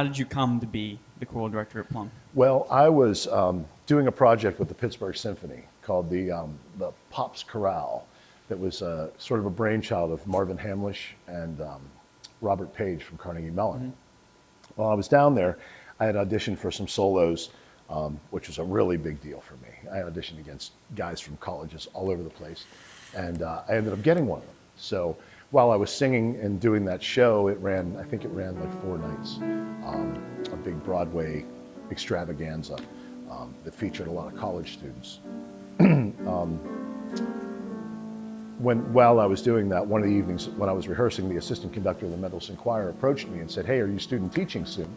How did you come to be the choral director at Plum? Well, I was doing a project with the Pittsburgh Symphony called the Pops Chorale that was sort of a brainchild of Marvin Hamlish and Robert Page from Carnegie Mellon. Mm-hmm. While I was down there, I had auditioned for some solos, which was a really big deal for me. I auditioned against guys from colleges all over the place, and I ended up getting one of them. So while I was singing and doing that show, I think it ran like 4 nights, a big Broadway extravaganza that featured a lot of college students. While I was doing that, one of the evenings when I was rehearsing, the assistant conductor of the Mendelssohn Choir approached me and said, "Hey, are you student teaching soon?"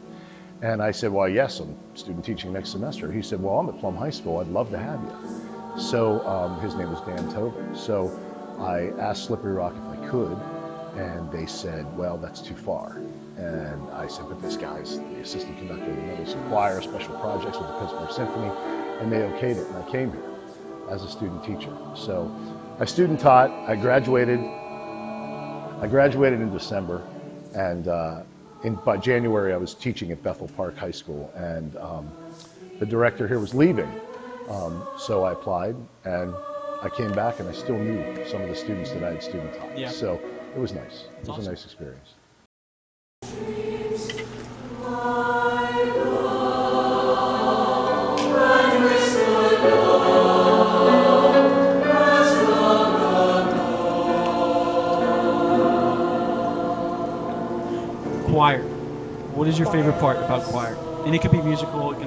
And I said, "Well, yes, I'm student teaching next semester." He said, "Well, I'm at Plum High School. I'd love to have you." So his name was Dan Tobin. So I asked Slippery Rock if I could, and they said, "Well, that's too far." And I said, "But this guy's the assistant conductor of the Mendelssohn Choir, special projects with the Pittsburgh Symphony," and they okayed it, and I came here as a student teacher. So I student taught. I graduated in December, and by January I was teaching at Bethel Park High School, and the director here was leaving, so I applied, and I came back, and I still knew some of the students that I had student taught. Yeah. So it was nice. It was awesome. A nice experience. Choir. What is your favorite part about choir? And it could be musical, it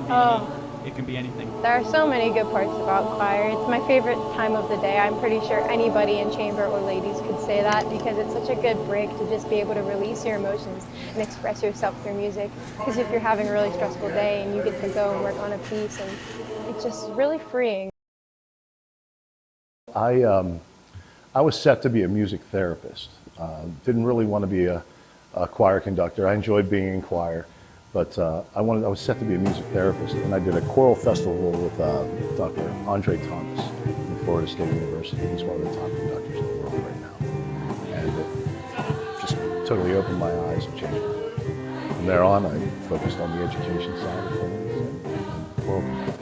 can be anything. There are so many good parts about choir. It's my favorite time of the day. I'm pretty sure anybody in chamber or ladies could say that, because it's such a good break to just be able to release your emotions and express yourself through music. Because if you're having a really stressful day and you get to go and work on a piece, and it's just really freeing. I was set to be a music therapist. Didn't really want to be a choir conductor. I enjoyed being in choir, but I was set to be a music therapist, and I did a choral festival with Dr. Andre Thomas from Florida State University. He's one of the top conductors in the world right now, and it just totally opened my eyes and changed my life. From there on, I focused on the education side of things and choral conducting.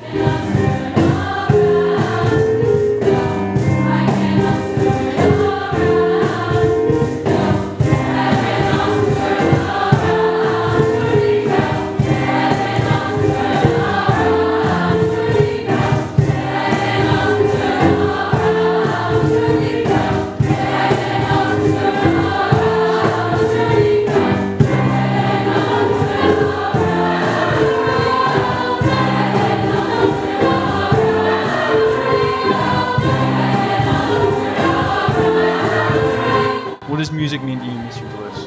What does music mean to you, Mr. Bliss?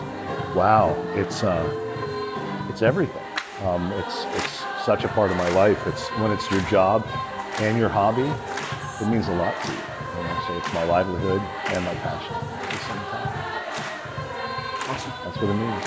Wow, it's everything. It's such a part of my life. It's when it's your job and your hobby, it means a lot to you. You know, so it's my livelihood and my passion at the same time. Awesome. That's what it means.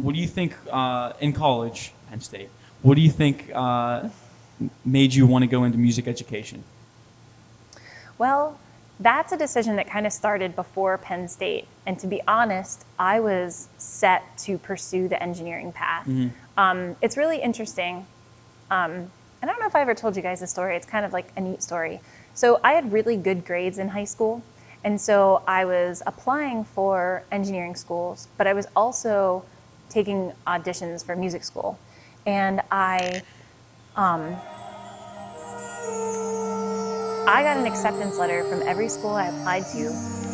What do you think in college, Penn State? What do you think made you want to go into music education? Well, that's a decision that kind of started before Penn State. And to be honest, I was set to pursue the engineering path. It's really interesting. I don't know if I ever told you guys this story. It's kind of like a neat story. So I had really good grades in high school. And so I was applying for engineering schools, but I was also taking auditions for music school. And I got an acceptance letter from every school I applied to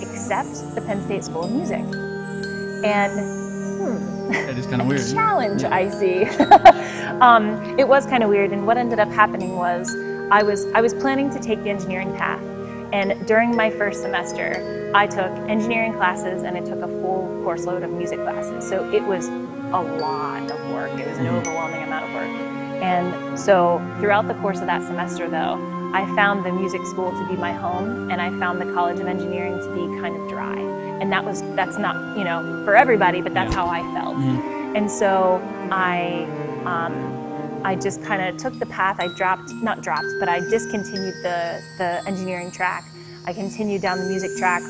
except the Penn State School of Music. And That is kind of weird. challenge, I see. It was kind of weird, and what ended up happening was I was planning to take the engineering path, and during my first semester, I took engineering classes and I took a full course load of music classes. So it was a lot of work. It was an overwhelming amount of work. And so throughout the course of that semester, though, I found the music school to be my home, and I found the College of Engineering to be kind of dry. And that's not, for everybody, but that's how I felt. And so I just kind of took the path. I discontinued the engineering track. I continued down the music track.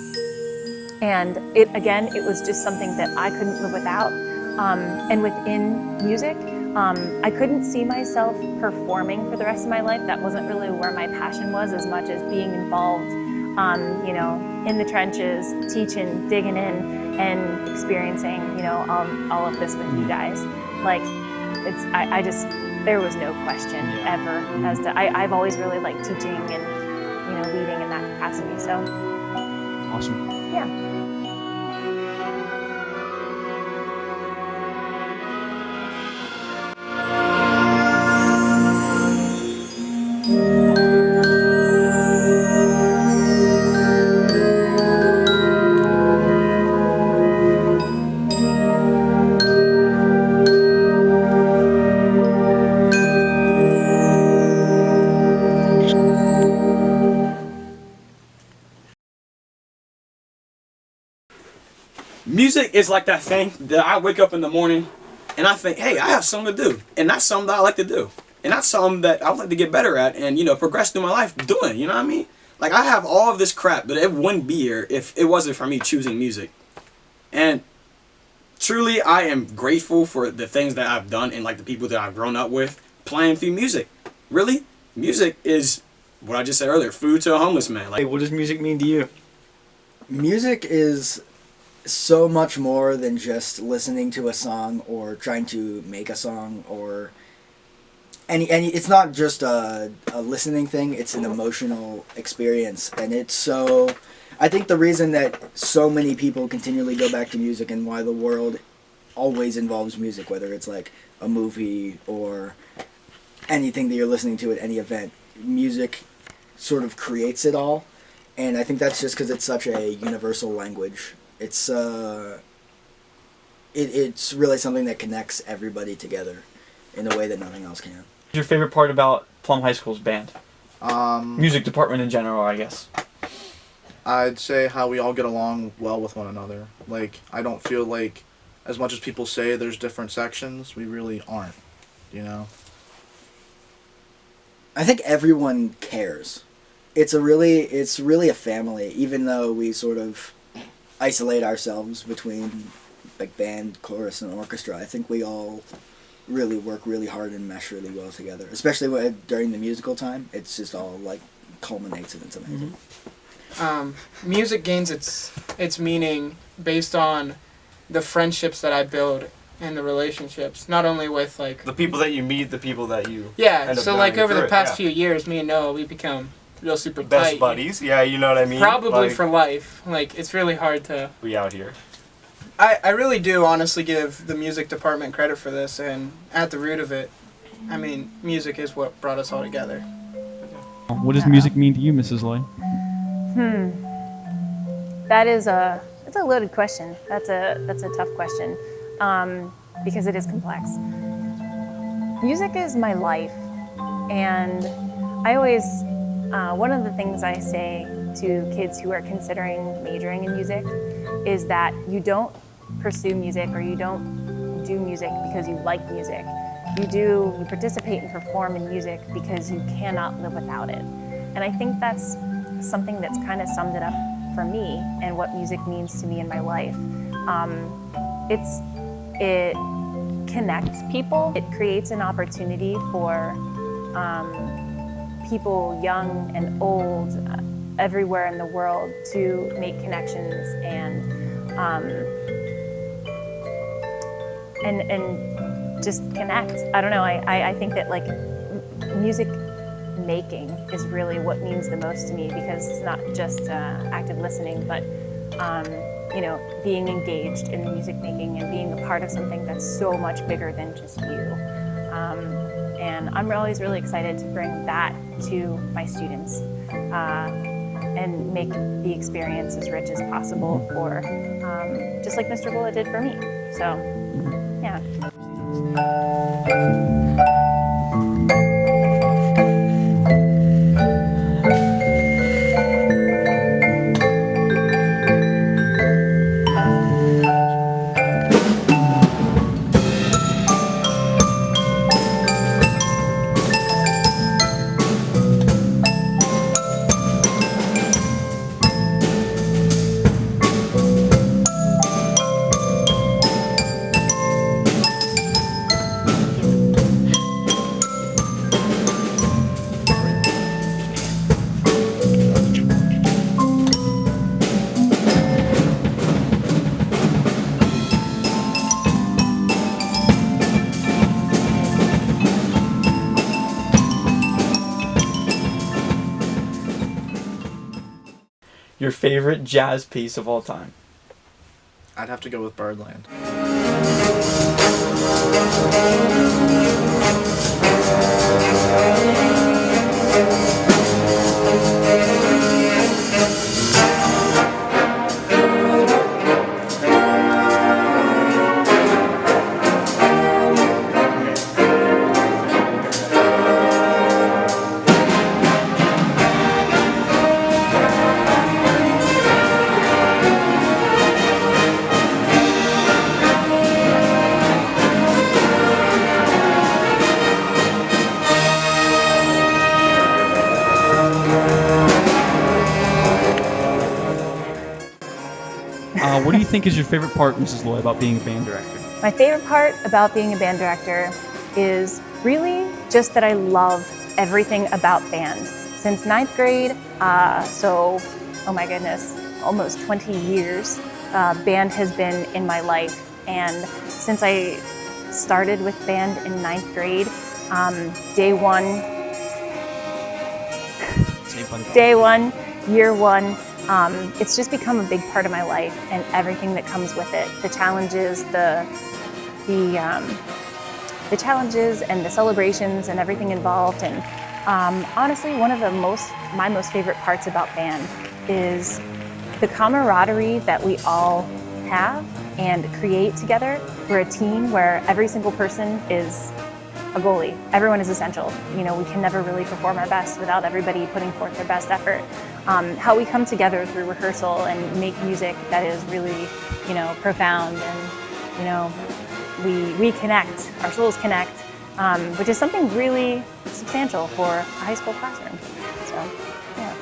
And it was just something that I couldn't live without. And within music, I couldn't see myself performing for the rest of my life. That wasn't really where my passion was, as much as being involved, in the trenches, teaching, digging in, and experiencing, all of this with you guys. Like, there was no question ever as to, I've always really liked teaching and, leading in that capacity. So, Awesome. yeah. Music is like that thing that I wake up in the morning and I think, hey, I have something to do. And that's something that I like to do. And that's something that I would like to get better at and, progress through my life doing, you know what I mean? Like, I have all of this crap, but it wouldn't be here if it wasn't for me choosing music. And truly, I am grateful for the things that I've done and, like, the people that I've grown up with playing through music. Really, music is, what I just said earlier, food to a homeless man. Like, What does music mean to you? Music is so much more than just listening to a song or trying to make a song or any it's not just a listening thing, it's an emotional experience. And I think the reason that so many people continually go back to music and why the world always involves music, whether it's like a movie or anything that you're listening to at any event, music sort of creates it all. And I think that's just because it's such a universal language. It's it's really something that connects everybody together in a way that nothing else can. What's your favorite part about Plum High School's band? Um, Music department in general, I guess. I'd say how we all get along well with one another. Like, I don't feel like, as much as people say there's different sections, we really aren't, you know? I think everyone cares. It's really a family, even though we sort of isolate ourselves between like band, chorus, and orchestra. I think we all really work really hard and mesh really well together, especially during the musical time. It's just all like culminates and it's amazing. Music gains its meaning based on the friendships that I build and the relationships, not only with like The people that you meet, the people that you yeah. end up So like knowing over the through it, past yeah. few years, me and Noah, we've become real super Best tight. buddies, yeah, you know what I mean? Probably Like, for life. Like it's really hard to. we out here. I really do honestly give the music department credit for this, and at the root of it, I mean, music is what brought us all together. What does music mean to you, Mrs. Lay? It's a loaded question. That's a tough question, because it is complex. Music is my life, and I always one of the things I say to kids who are considering majoring in music is that you don't pursue music or you don't do music because you like music. You participate and perform in music because you cannot live without it. And I think that's something that's kind of summed it up for me and what music means to me in my life. It connects people. It creates an opportunity for people young and old everywhere in the world to make connections and just connect. I don't know. I think that like music making is really what means the most to me, because it's not just active listening, but being engaged in the music making and being a part of something that's so much bigger than just you. And I'm always really excited to bring that to my students and make the experience as rich as possible for, just like Mr. Bullitt did for me. So, yeah. Your favorite jazz piece of all time? I'd have to go with Birdland. What do you think is your favorite part, Mrs. Loy, about being a band director? My favorite part about being a band director is really just that I love everything about band. Since 9th grade, so, oh my goodness, almost 20 years, band has been in my life. And since I started with band in 9th grade, year one, it's just become a big part of my life and everything that comes with it. The challenges, the challenges and the celebrations and everything involved. And honestly, one of my most favorite parts about band is the camaraderie that we all have and create together. We're a team where every single person is a goalie. Everyone is essential. You know, we can never really perform our best without everybody putting forth their best effort. how we come together through rehearsal and make music that is really, profound, and, we connect, our souls connect, which is something really substantial for a high school classroom. So, yeah.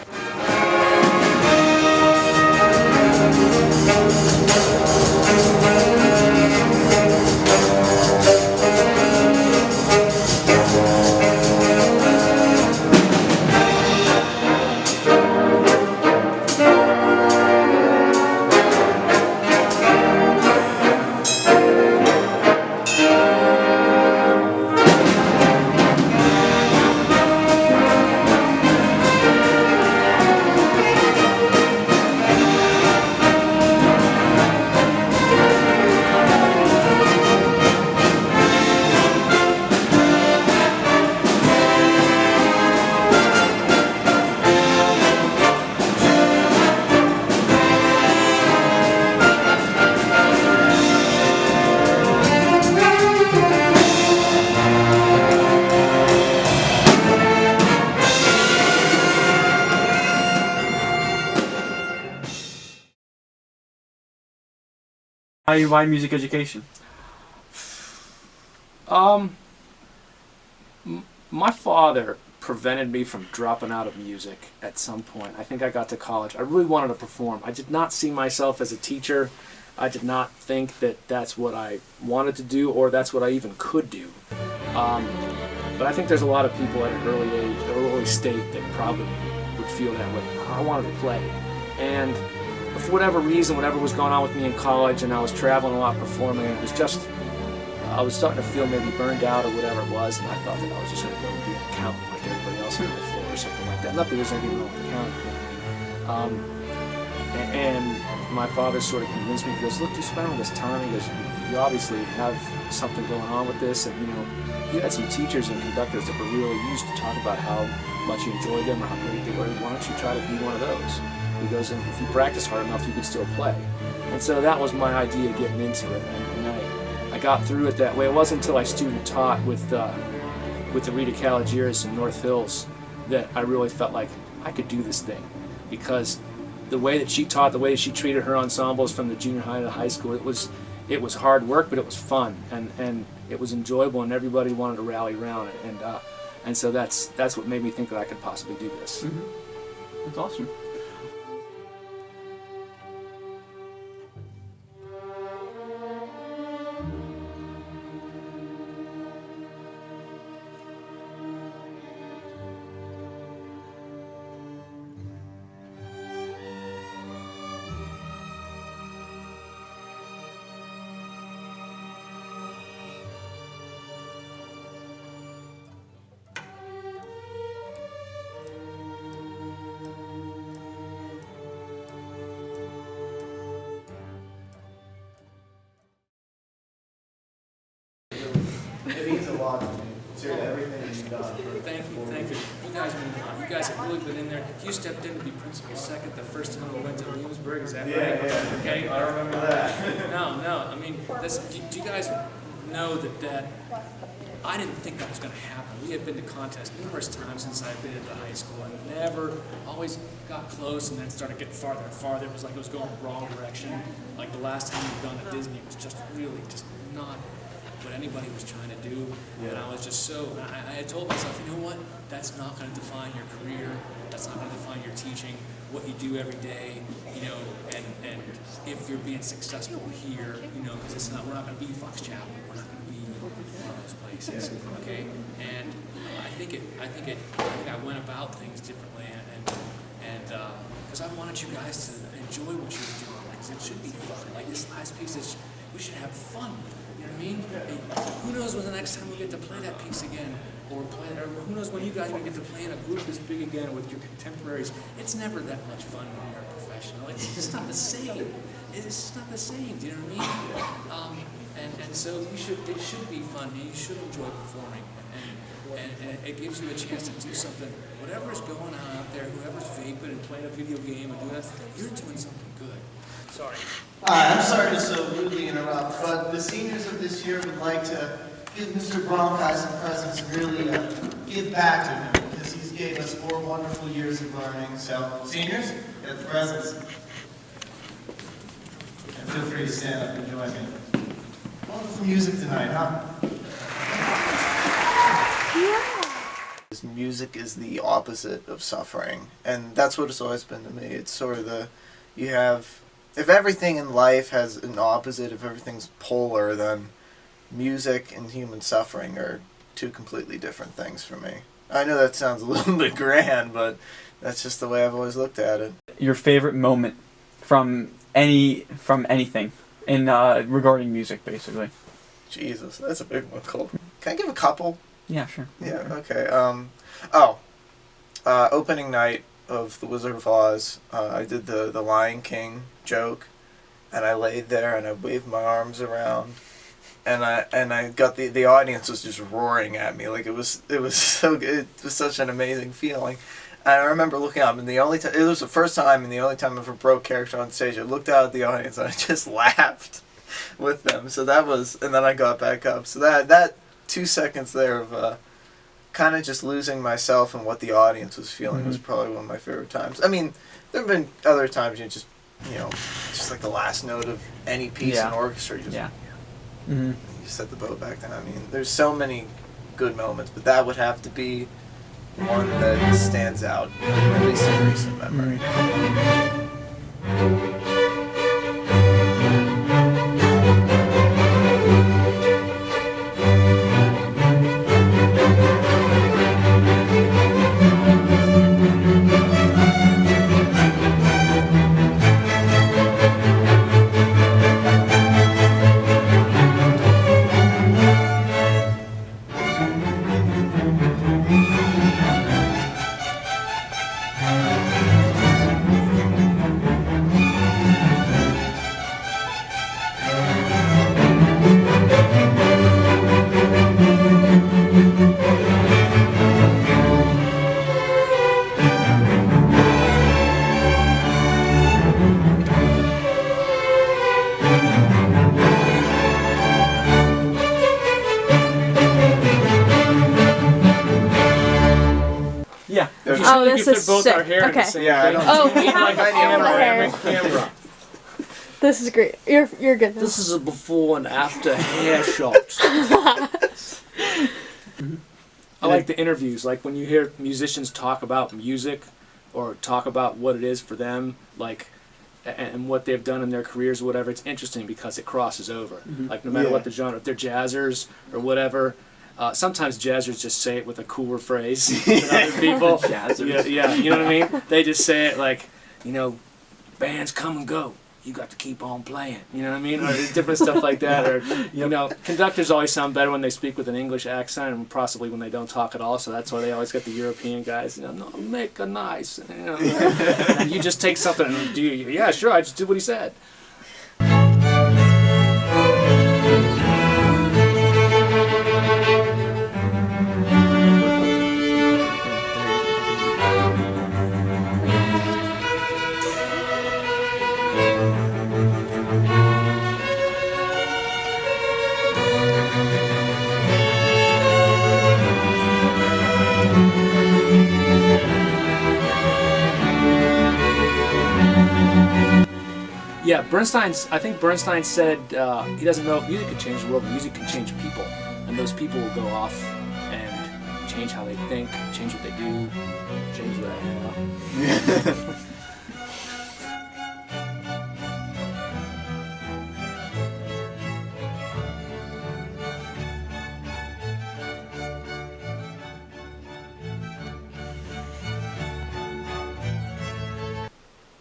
Why music education? My father prevented me from dropping out of music at some point. I think I got to college. I really wanted to perform. I did not see myself as a teacher. I did not think that that's what I wanted to do or that's what I even could do. But I think there's a lot of people at an early age, or early state, that probably would feel that way. I wanted to play. And for whatever reason, whatever was going on with me in college, and I was traveling a lot performing, it was just, I was starting to feel maybe burned out or whatever it was, and I thought that I was just going to go be an accountant like everybody else on the floor or something like that. Not that there's anything wrong with accounting. And my father sort of convinced me. He goes, look, you spent all this time. He goes, you obviously have something going on with this, and you had some teachers and conductors that were really used to talk about how much you enjoyed them or how great they were. Why don't you try to be one of those? He goes, and if you practice hard enough, you could still play. And so that was my idea getting into it, and I got through it that way. It wasn't until I student taught with the Rita Caligiris in North Hills that I really felt like I could do this thing, because the way that she taught, the way she treated her ensembles from the junior high to the high school, it was hard work, but it was fun, and it was enjoyable, and everybody wanted to rally around it, and so that's what made me think that I could possibly do this. Mm-hmm. That's awesome. It means a lot to me. Seriously, everything you've done. Thank you. You guys have really been in there. You stepped in to be principal second the first time we went to Williamsburg, is that right? Yeah. Okay. I remember that. No. I mean, do you guys know that I didn't think that was going to happen. We had been to contests numerous times since I'd been at the high school, and never, always got close, and then started getting farther and farther. It was like it was going the wrong direction. Like the last time we'd gone to Disney, it was just really just not what anybody was trying to do. And I was just so, I had told myself, you know what, that's not going to define your career, that's not going to define your teaching, what you do every day, and if you're being successful here, because we're not going to be Fox Chapel, we're not going to be one of those places, okay? And I think I went about things differently, and because I wanted you guys to enjoy what you're doing, because it should be fun. Like this last piece, we should have fun. You know what I mean? And who knows when the next time we get to play that piece again, or who knows when you guys will get to play in a group this big again with your contemporaries. It's never that much fun when you're a professional. It's just not the same. It's just not the same. Do you know what I mean? And so it should be fun. You should enjoy performing, and it gives you a chance to do something. Whatever's going on out there, whoever's vaping and playing a video game and doing that, you're doing something good. Sorry. I'm sorry to so rudely interrupt, but the seniors of this year would like to give Mr. Bronkheiser some presents and really give back to him, because he's gave us 4 wonderful years of learning. So, seniors, get the presents. And feel free to stand up and join me. Wonderful music tonight, huh? Music is the opposite of suffering, and that's what it's always been to me. It's sort of if everything in life has an opposite, if everything's polar, then music and human suffering are two completely different things for me. I know that sounds a little bit grand, but that's just the way I've always looked at it. Your favorite moment from anything in regarding music, basically. Jesus, that's a big one, Cole. Can I give a couple? Yeah, sure. Yeah, okay. Opening night of The Wizard of Oz, I did the Lion King joke, and I laid there and I waved my arms around, and I got the audience was just roaring at me. Like it was so good. It was such an amazing feeling. And I remember looking up, and it was the first time and the only time I ever broke character on stage. I looked out at the audience and I just laughed with them. So that was, and then I got back up. So that 2 seconds there of kind of just losing myself and what the audience was feeling was probably one of my favorite times. I mean, there have been other times just like the last note of any piece in orchestra, you just you set the bow back down. I mean, there's so many good moments, but that would have to be one that stands out, at least in recent memory. Yeah. Oh, this is both sick. our hair Okay. the same Yeah, I thing. don't Oh, we Need have like a all the hair. camera. This is great. You're good. This is a before and after hair shot. I like the interviews, like when you hear musicians talk about music or talk about what it is for them, like, and what they've done in their careers or whatever. It's interesting because it crosses over. Like no matter what the genre, if they're jazzers or whatever. Sometimes jazzers just say it with a cooler phrase than other people. Jazzers. Yeah, you know what I mean? They just say it like, bands come and go. You got to keep on playing. You know what I mean? Or different stuff like that. Or, conductors always sound better when they speak with an English accent and possibly when they don't talk at all. So that's why they always get the European guys, no, make a nice. And you just take something and yeah, sure, I just did what he said. Yeah, I think Bernstein said he doesn't know if music can change the world, but music can change people. And those people will go off and change how they think, change what they do, change that,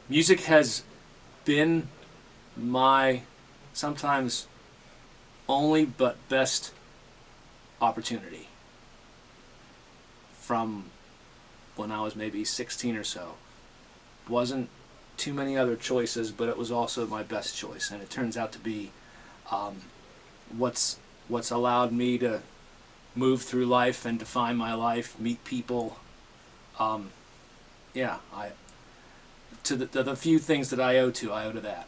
Music has been my sometimes only but best opportunity from when I was maybe 16 or so. Wasn't too many other choices, but it was also my best choice, and it turns out to be what's allowed me to move through life and define my life, meet people. To the few things that I owe to that.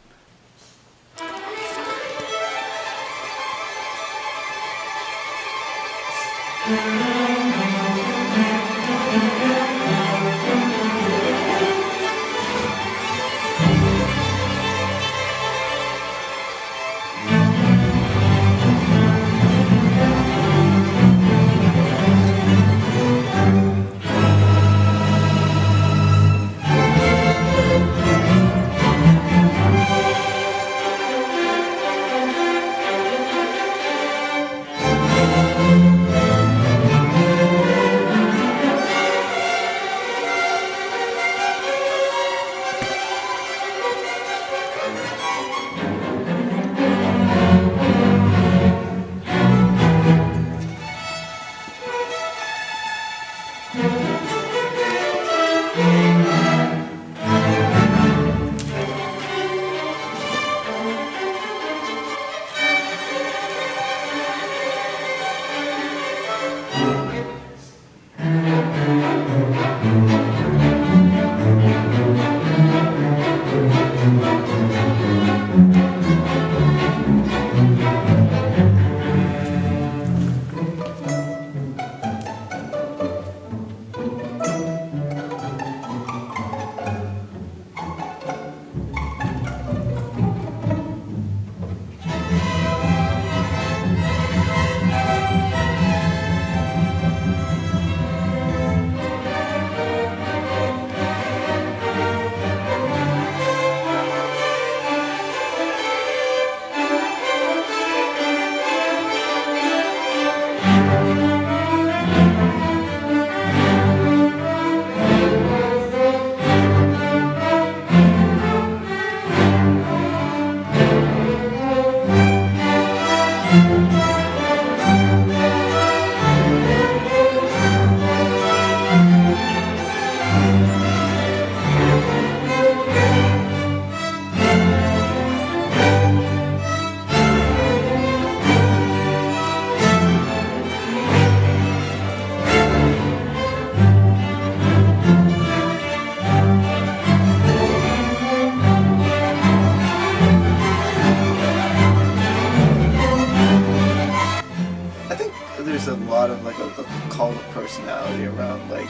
personality around like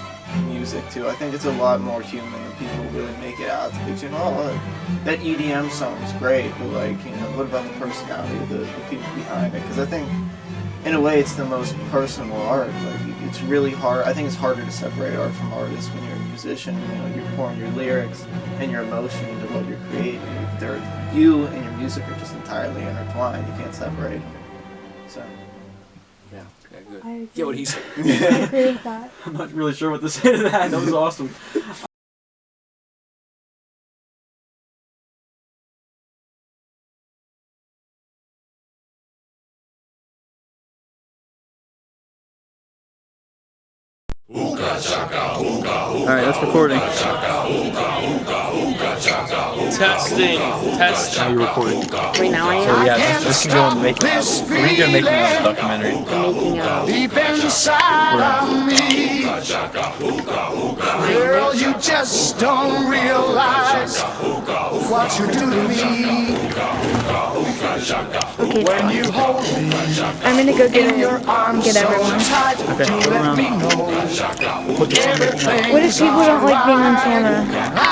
music too. I think it's a lot more human than people really make it out to be. You know, oh, that EDM song is great, but like, you know, what about the personality of the people behind it? Because I think, in a way, it's the most personal art. Like, it's really hard. I think it's harder to separate art from artist when you're a musician. You know, you're pouring your lyrics and your emotion into what you're creating. You and your music are just entirely intertwined. You can't separate them. So. Yeah, good. I agree. Yeah, what he said. I agree with that. I'm not really sure what to say to that. That was awesome. Alright, that's recording. Testing. How you recording? Right now I am. So yeah, this can go in the making of. We're gonna do a making of documentary. Making of. Deep inside of me, girl, you just don't realize what you do to me. Okay, When you hold me I'm gonna go in your arms get so everyone. tight, Okay, you go let around. me know Put this on making of. What if people don't like being on camera?